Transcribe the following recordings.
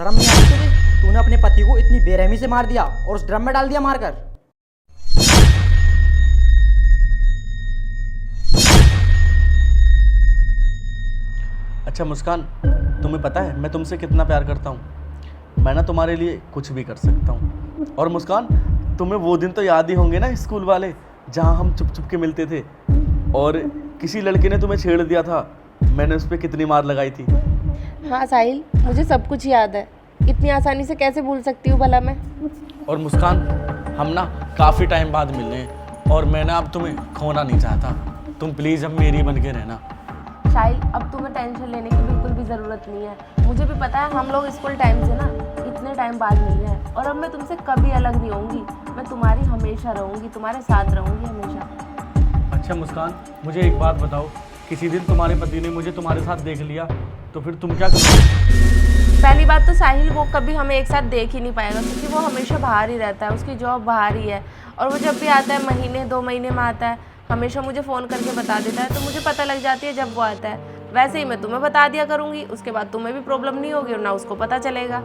शर्म नहीं आई तुझे? तूने अपने पति को इतनी बेरहमी से मार दिया और उस ड्रम में डाल दिया मारकर। अच्छा मुस्कान, तुम्हें पता है मैं तुमसे कितना प्यार करता हूँ। मैं ना तुम्हारे लिए कुछ भी कर सकता हूँ। और मुस्कान, तुम्हें वो दिन तो याद ही होंगे ना, स्कूल वाले, जहाँ हम चुप चुप के मिलते थे और किसी लड़के ने तुम्हें छेड़ दिया था। मैंने उस पर कितनी मार लगाई थी। हाँ साहिल, मुझे सब कुछ याद है। इतनी आसानी से कैसे भूल सकती हूँ भला मैं। और मुस्कान, हम ना काफ़ी टाइम बाद मिले हैं और मैं ना अब तुम्हें खोना नहीं चाहता। तुम प्लीज़ अब मेरी बन के रहना। साहिल, अब तुम्हें टेंशन लेने की बिल्कुल भी ज़रूरत नहीं है। मुझे भी पता है हम लोग स्कूल टाइम से ना इतने टाइम बाद मिले हैं और अब मैं तुमसे कभी अलग नहीं होंगी। मैं तुम्हारी हमेशा रहूँगी, तुम्हारे साथ रहूँगी हमेशा। अच्छा मुस्कान, मुझे एक बात बताओ, किसी दिन तुम्हारे पति ने मुझे तुम्हारे साथ देख लिया तो फिर तुम क्या करोगे? पहली बात तो साहिल, वो कभी हमें एक साथ देख ही नहीं पाएगा क्योंकि वो हमेशा बाहर ही रहता है, उसकी जॉब बाहर ही है। और वो जब भी आता है महीने 2 महीने में आता है, हमेशा मुझे फ़ोन करके बता देता है, तो मुझे पता लग जाती है जब वो आता है। वैसे ही मैं तुम्हें बता दिया करूँगी, उसके बाद तुम्हें भी प्रॉब्लम नहीं होगी और ना उसको पता चलेगा।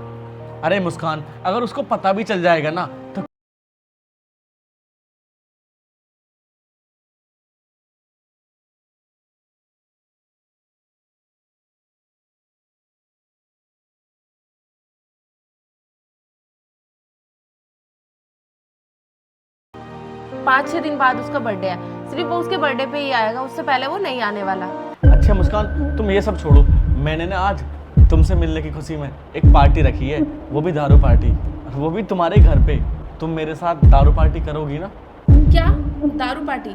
अरे मुस्कान, अगर उसको पता भी चल जाएगा ना तो 5-6 दिन बाद उसका बर्थडे है, सिर्फ वो उसके बर्थडे पे ही आएगा, उससे पहले वो नहीं आने वाला। अच्छा मुस्कान, तुम ये सब छोड़ो। मैंने ना आज तुमसे मिलने की खुशी में एक पार्टी रखी है, वो भी दारू पार्टी, और वो भी तुम्हारे घर पे। तुम मेरे साथ दारू पार्टी करोगी ना? क्या? दारू पार्टी?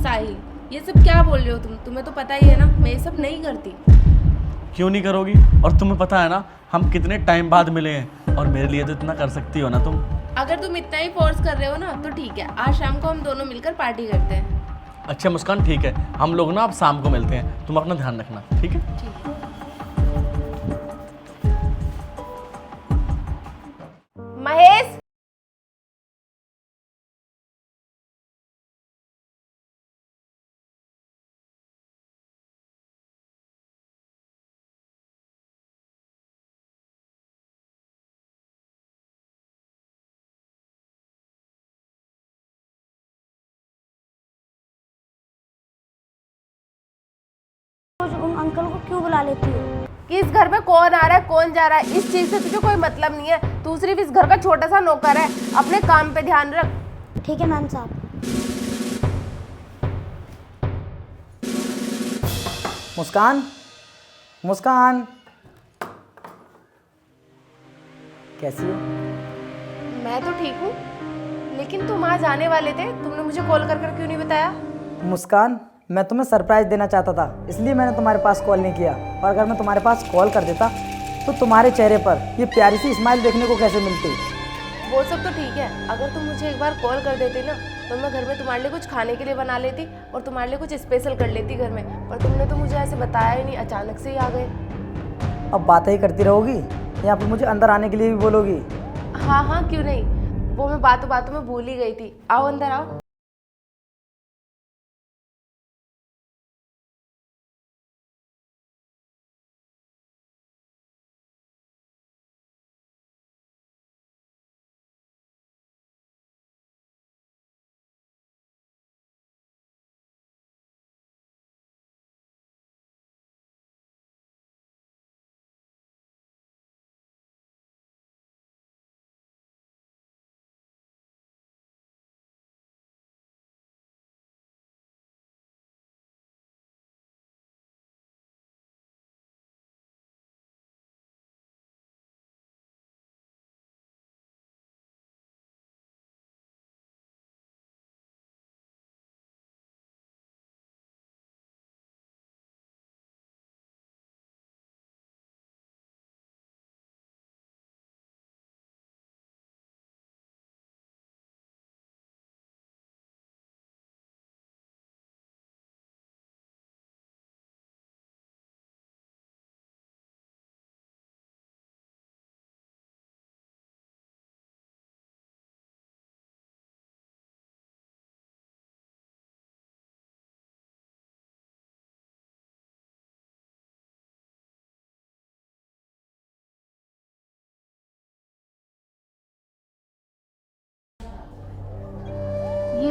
साहिल, ये सब क्या बोल रहे हो तुम? तुम्हें तो पता ही है ना मैं ये सब नहीं करती। क्यों नहीं करोगी? और तुम्हें पता है ना हम कितने टाइम बाद मिले हैं, और मेरे लिए तो इतना कर सकती हो ना तुम। अगर तुम इतना ही फोर्स कर रहे हो ना तो ठीक है, आज शाम को हम दोनों मिलकर पार्टी करते हैं। अच्छा मुस्कान, ठीक है, हम लोग ना अब शाम को मिलते हैं। तुम अपना ध्यान रखना, ठीक है? ठीक है। महेश, उन अंकल को क्यों बुला लेती हो? कि इस घर में कौन आ रहा है कौन जा रहा है इस चीज से तुझे कोई मतलब नहीं है। तू सिर्फ इस घर का छोटा सा नौकर है, अपने काम पे ध्यान रख। ठीक है मैम साहब। मुस्कान, मुस्कान, कैसी हो? मैं तो ठीक हूँ, लेकिन तुम आज आने वाले थे, तुमने मुझे कॉल कर कर क्यों नहीं बताया? मुस्कान, मैं तुम्हें सरप्राइज देना चाहता था, इसलिए मैंने तुम्हारे पास कॉल नहीं किया। और अगर मैं तुम्हारे पास कॉल कर देता तो तुम्हारे चेहरे पर ये प्यारी सी स्माइल देखने को कैसे मिलती। वो सब तो ठीक है, अगर तुम मुझे एक बार कॉल कर देती ना तो मैं घर में तुम्हारे लिए कुछ खाने के लिए बना लेती और तुम्हारे लिए कुछ स्पेशल कर लेती घर में। पर तुमने तो मुझे ऐसे बताया ही नहीं, अचानक से ही आ गए। अब बातें ही करती रहोगी या फिर मुझे अंदर आने के लिए भी बोलोगी? हाँ हाँ, क्यों नहीं, वो मैं बातों बातों में भूल ही गई थी। आओ अंदर आओ।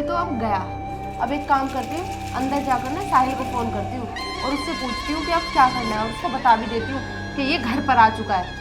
तो अब गया। अब एक काम करती हूँ, अंदर जाकर ना साहिल को फ़ोन करती हूँ और उससे पूछती हूँ कि अब क्या करना है और उसको बता भी देती हूँ कि ये घर पर आ चुका है।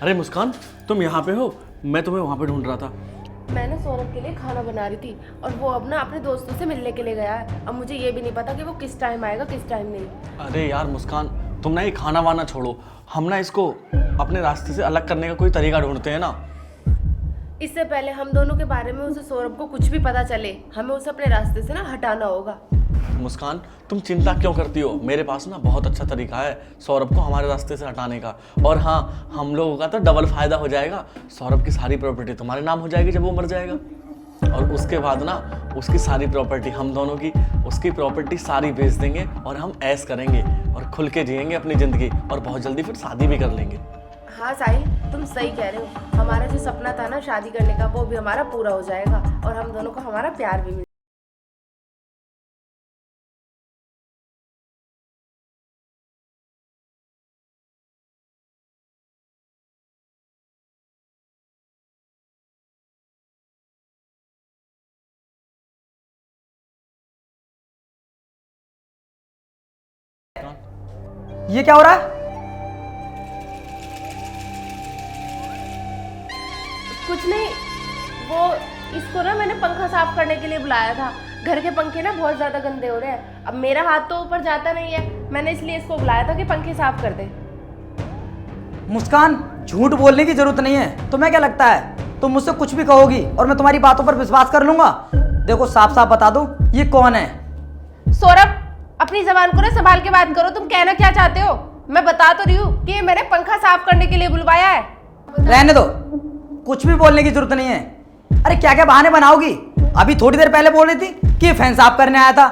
अरे मुस्कान, तुम यहाँ पे हो? मैं तुम्हें वहाँ पे ढूंढ रहा था। मैं ना सौरभ के लिए खाना बना रही थी और वो अब ना अपने दोस्तों से मिलने के लिए गया है। अब मुझे ये भी नहीं पता कि वो किस टाइम आएगा किस टाइम नहीं। अरे यार मुस्कान, तुम ना ये खाना वाना छोड़ो, हम ना इसको अपने रास्ते से अलग करने का कोई तरीका ढूंढते हैं ना। इससे पहले हम दोनों के बारे में उसे सौरभ को कुछ भी पता चले, हमें उसे अपने रास्ते से ना हटाना होगा। मुस्कान, तुम चिंता क्यों करती हो? मेरे पास ना बहुत अच्छा तरीका है सौरभ को हमारे रास्ते से हटाने का। और हाँ, हम लोगों का तो डबल फायदा हो जाएगा। सौरभ की सारी प्रॉपर्टी तुम्हारे नाम हो जाएगी जब वो मर जाएगा, और उसके बाद ना उसकी सारी प्रॉपर्टी हम दोनों की, उसकी प्रॉपर्टी सारी बेच देंगे और हम ऐश करेंगे और खुल के जिएंगे अपनी ज़िंदगी, और बहुत जल्दी फिर शादी भी कर लेंगे। हाँ साहिल, तुम सही कह रहे हो। हमारा जो सपना था ना शादी करने का, वो भी हमारा पूरा हो जाएगा और हम दोनों को हमारा प्यार भी मिलेगा। ये क्या हो रहा है? कुछ नहीं, वो इसको ना मैंने पंखा साफ करने के लिए बुलाया था। घर के पंखे ना बहुत ज़्यादा गंदे हो रहे हैं। अब मेरा हाथ तो ऊपर जाता नहीं है, मैंने इसलिए इसको बुलाया था कि पंखे साफ कर दे। मुस्कान, झूठ बोलने की जरूरत नहीं है। तुम्हें क्या लगता है तुम मुझसे कुछ भी कहोगी और मैं तुम्हारी बातों पर विश्वास कर लूंगा? देखो, साफ साफ बता दो, ये कौन है? सौरभ, अपनी जबान को ना संभाल के बात करो। तुम कहना क्या चाहते हो? मैं बता तो रही हूँ कि मैंने पंखा साफ करने के लिए बुलवाया है। रहने दो, कुछ भी बोलने की जरूरत नहीं है। अरे क्या क्या बहाने बनाओगी? अभी थोड़ी देर पहले बोल रही थी कि फैन साफ करने आया था,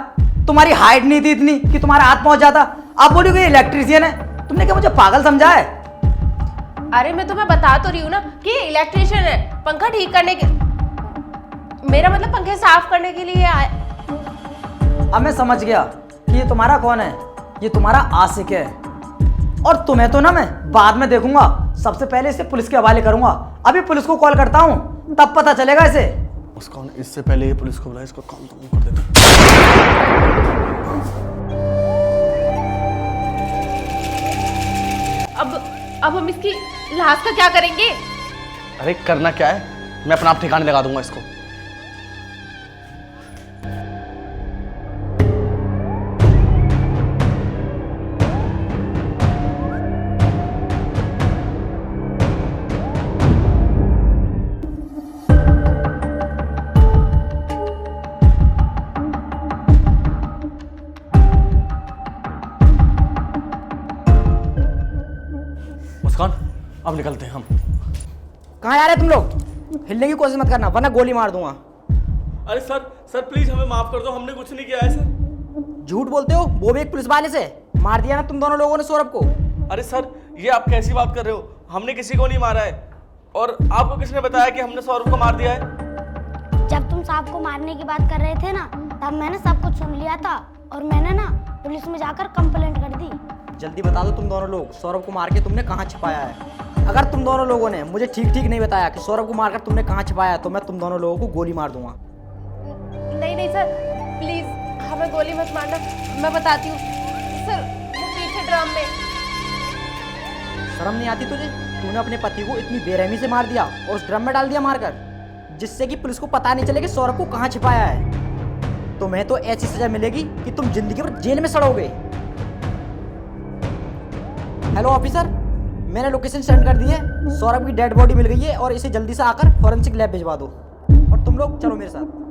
तुम्हारी हाइट नहीं थी इतनी कि तुम्हारा हाथ पहुंच जाता। आप बोलोगे ये इलेक्ट्रीशियन है। तुमने क्या मुझे पागल समझा है? अरे मैं तुम्हें बता तो रही हूँ ना कि इलेक्ट्रीशियन है, पंखा ठीक करने के, मेरा मतलब पंखे साफ करने के लिए आया। अब मैं समझ गया कि ये तुम्हारा कौन है। ये तुम्हारा आशिक है, और तुम्हें तो ना मैं बाद में देखूंगा। सबसे पहले इसे पुलिस के हवाले करूंगा। अभी पुलिस को कॉल करता हूं, तब पता चलेगा इसे। मुस्कान, इससे पहले ये पुलिस को बुलाए, इसको काम तो कर देते। अब हम इसकी लाश का क्या करेंगे? अरे करना क्या है, मैं अपना आप ठिकाने लगा दूंगा इसको। मुस्कान, अब निकलते हैं हम। कहाँ जा रहे तुम लोग? हिलने की कोशिश मत करना वरना गोली मार दूंगा। अरे सर प्लीज हमें माफ कर दो, हमने कुछ नहीं किया है सर। झूठ बोलते हो, वो भी एक पुलिस वाले से। मार दिया ना तुम दोनों लोगों ने सौरभ को। अरे सर, ये आप कैसी बात कर रहे हो? हमने किसी को नहीं मारा है। और आपको किसने बताया कि हमने सौरभ को मार दिया है? जब तुम सांप को मारने की बात कर रहे थे ना, तब मैंने सब कुछ सुन लिया था और मैंने ना पुलिस में जाकर कंप्लेंट कर दी। जल्दी बता दो तुम दोनों लोग, सौरभ को मार के तुमने कहाँ छिपाया है? अगर तुम दोनों लोगों ने मुझे ठीक नहीं बताया कि सौरभ को मारकर तुमने कहाँ छिपाया है, तो मैं तुम दोनों लोगों को गोली मार दूंगा। नहीं सर, प्लीज हमें गोली मत मारना, मैं बताती हूँ। सर, वो पीछे ड्रम में। शर्म नहीं आती तुझे? तूने अपने पति को इतनी बेरहमी से मार दिया और उस ड्रम में डाल दिया मारकर, जिससे कि पुलिस को पता नहीं चले कि सौरभ को कहाँ छिपाया है। तुम्हें तो ऐसी सजा मिलेगी कि तुम जिंदगी भर जेल में सड़ोगे। हेलो ऑफिसर, मैंने लोकेशन सेंड कर दी है। सौरभ की डेड बॉडी मिल गई है और इसे जल्दी से आकर फॉरेंसिक लैब भिजवा दो। और तुम लोग चलो मेरे साथ।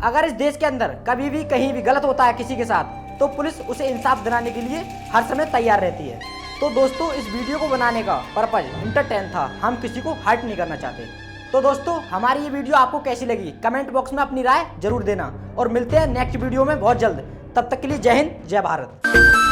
अगर इस देश के अंदर कभी भी कहीं भी गलत होता है किसी के साथ, तो पुलिस उसे इंसाफ दिलाने के लिए हर समय तैयार रहती है। तो दोस्तों, इस वीडियो को बनाने का पर्पज एंटरटेन था, हम किसी को हर्ट नहीं करना चाहते। तो दोस्तों हमारी ये वीडियो आपको कैसी लगी कमेंट बॉक्स में अपनी राय जरूर देना और मिलते हैं नेक्स्ट वीडियो में बहुत जल्द। तब तक के लिए जय हिंद जय भारत।